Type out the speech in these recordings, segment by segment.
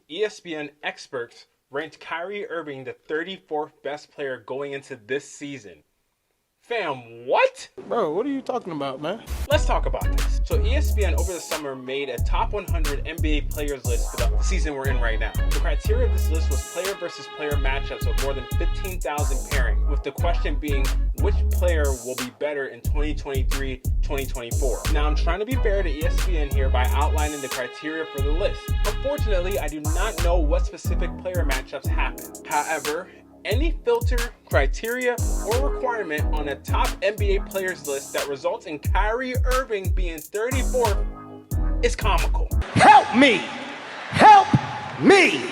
ESPN experts ranked Kyrie Irving the 34th best player going into this season. Fam, what? Bro, what are you talking about, man? Let's talk about this. So ESPN over the summer made a top 100 NBA players list for the season we're in right now. The criteria of this list was player versus player matchups of more than 15,000 pairings, with the question being which player will be better in 2023-2024. Now I'm trying to be fair to ESPN here by outlining the criteria for the list. Unfortunately, I do not know what specific player matchups happen. However, any filter, criteria, or requirement on a top NBA players list that results in Kyrie Irving being 34th is comical. Help me! Help me!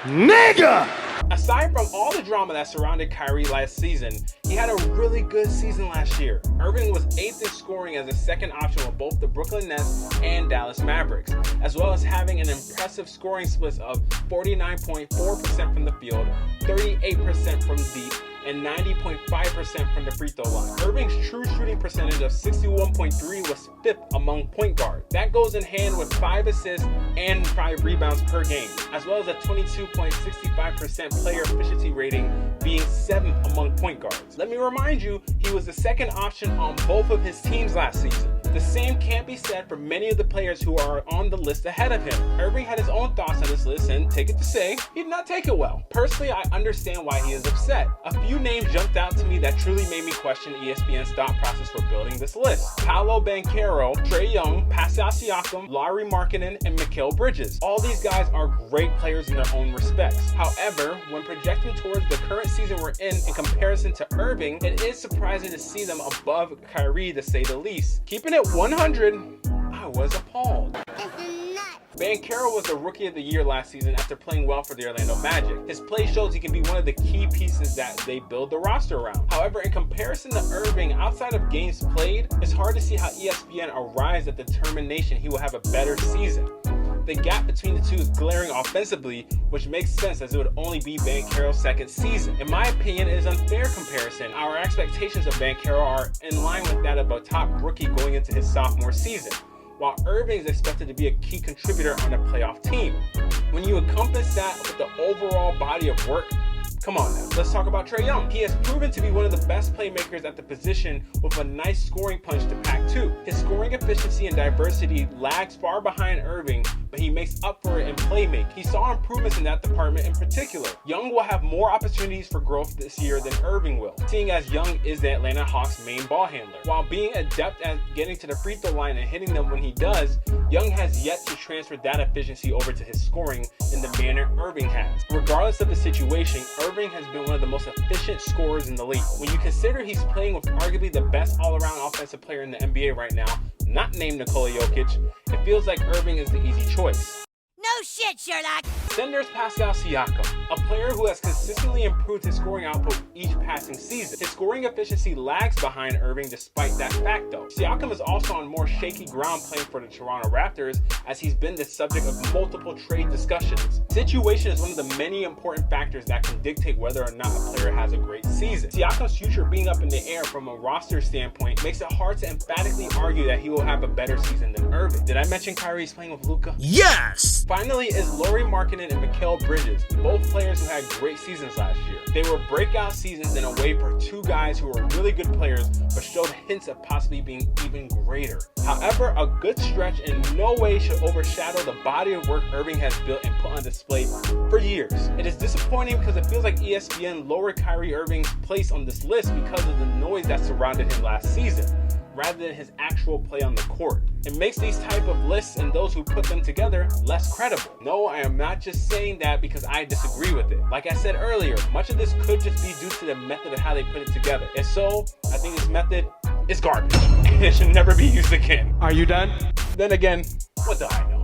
Nigga! Aside from all the drama that surrounded Kyrie last season, he had a really good season last year. Irving was 8th in scoring as a second option with both the Brooklyn Nets and Dallas Mavericks, as well as having an impressive scoring split of 49.4% from the field, 38% from deep, and 90.5% from the free throw line. Irving's true shooting percentage of 61.3 was 5th among point guards. That goes in hand with 5 assists and 5 rebounds per game, as well as a 22.65% player efficiency rating, being 7th among point guards. Let me remind you, he was the second option on both of his teams last season. The same can't be said for many of the players who are on the list ahead of him. Irving had his own thoughts on this list, and take it to say, he did not take it well. Personally, I understand why he is upset. A few names jumped out to me that truly made me question ESPN's thought process for building this list. Paolo Banchero, Trae Young, Pascal Siakam, Lauri Markkanen, and Mikal Bridges. All these guys are great players in their own respects. However, when projecting towards the current season we're in comparison to Irving, it is surprising to see them above Kyrie, to say the least. Keeping it 100, I was appalled. Banchero was the Rookie of the Year last season after playing well for the Orlando Magic. His play shows he can be one of the key pieces that they build the roster around. However, in comparison to Irving, outside of games played, it's hard to see how ESPN arrives at the determination he will have a better season. The gap between the two is glaring offensively, which makes sense as it would only be Banchero's second season. In my opinion, it is an unfair comparison. Our expectations of Banchero are in line with that of a top rookie going into his sophomore season, while Irving is expected to be a key contributor on a playoff team. When you encompass that with the overall body of work, come on now, let's talk about Trae Young. He has proven to be one of the best playmakers at the position with a nice scoring punch to pack too. His scoring efficiency and diversity lags far behind Irving, but he makes up for it in playmaking. He saw improvements in that department in particular. Young will have more opportunities for growth this year than Irving will, seeing as Young is the Atlanta Hawks' main ball handler. While being adept at getting to the free throw line and hitting them when he does, Young has yet to transfer that efficiency over to his scoring in the manner Irving has. Regardless of the situation, Irving has been one of the most efficient scorers in the league. When you consider he's playing with arguably the best all-around offensive player in the NBA right now, not named Nikola Jokic, it feels like Irving is the easy choice. No shit, Sherlock! Then there's Pascal Siakam, a player who has consistently improved his scoring output each passing season. His scoring efficiency lags behind Irving despite that fact though. Siakam is also on more shaky ground playing for the Toronto Raptors, as he's been the subject of multiple trade discussions. Situation is one of the many important factors that can dictate whether or not a player has a great season. Siakam's future being up in the air from a roster standpoint makes it hard to emphatically argue that he will have a better season than Irving. Did I mention Kyrie's playing with Luka? Yes! Finally is Lauri Markkanen and Mikal Bridges, both players who had great seasons last year. They were breakout seasons in a way for two guys who were really good players but showed hints of possibly being even greater. However, a good stretch in no way should overshadow the body of work Irving has built and put on display for years. It is disappointing because it feels like ESPN lowered Kyrie Irving's place on this list because of the noise that surrounded him last season, rather than his actual play on the court. It makes these type of lists and those who put them together less credible. No, I am not just saying that because I disagree with it. Like I said earlier, much of this could just be due to the method of how they put it together. If so, I think this method is garbage and it should never be used again. Are you done? Then again, what do I know?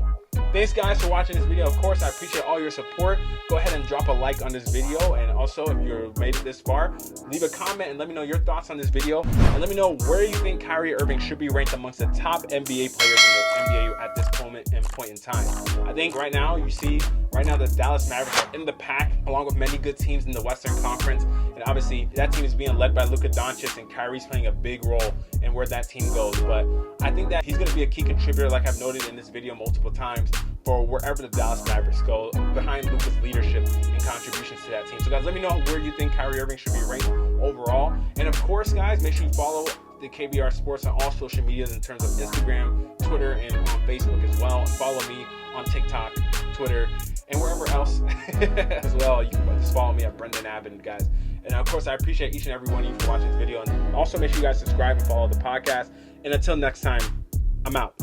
Thanks guys for watching this video. Of course, I appreciate all your support. Go ahead and drop a like on this video, and also if you've made it this far, leave a comment and let me know your thoughts on this video, and let me know where you think Kyrie Irving should be ranked amongst the top NBA players in the NBA at this moment and point in time. I think right now you see Right now, the Dallas Mavericks are in the pack, along with many good teams in the Western Conference. And obviously, that team is being led by Luka Doncic, and Kyrie's playing a big role in where that team goes. But I think that he's going to be a key contributor, like I've noted in this video multiple times, for wherever the Dallas Mavericks go, behind Luka's leadership and contributions to that team. So guys, let me know where you think Kyrie Irving should be ranked overall. And of course, guys, make sure you follow the KBR Sports on all social medias in terms of Instagram, Twitter, and on Facebook as well. And follow me on TikTok, Twitter, and wherever else as well. You can just follow me at Brendan Abbott, guys. And of course, I appreciate each and every one of you for watching this video. And also make sure you guys subscribe and follow the podcast. And until next time, I'm out.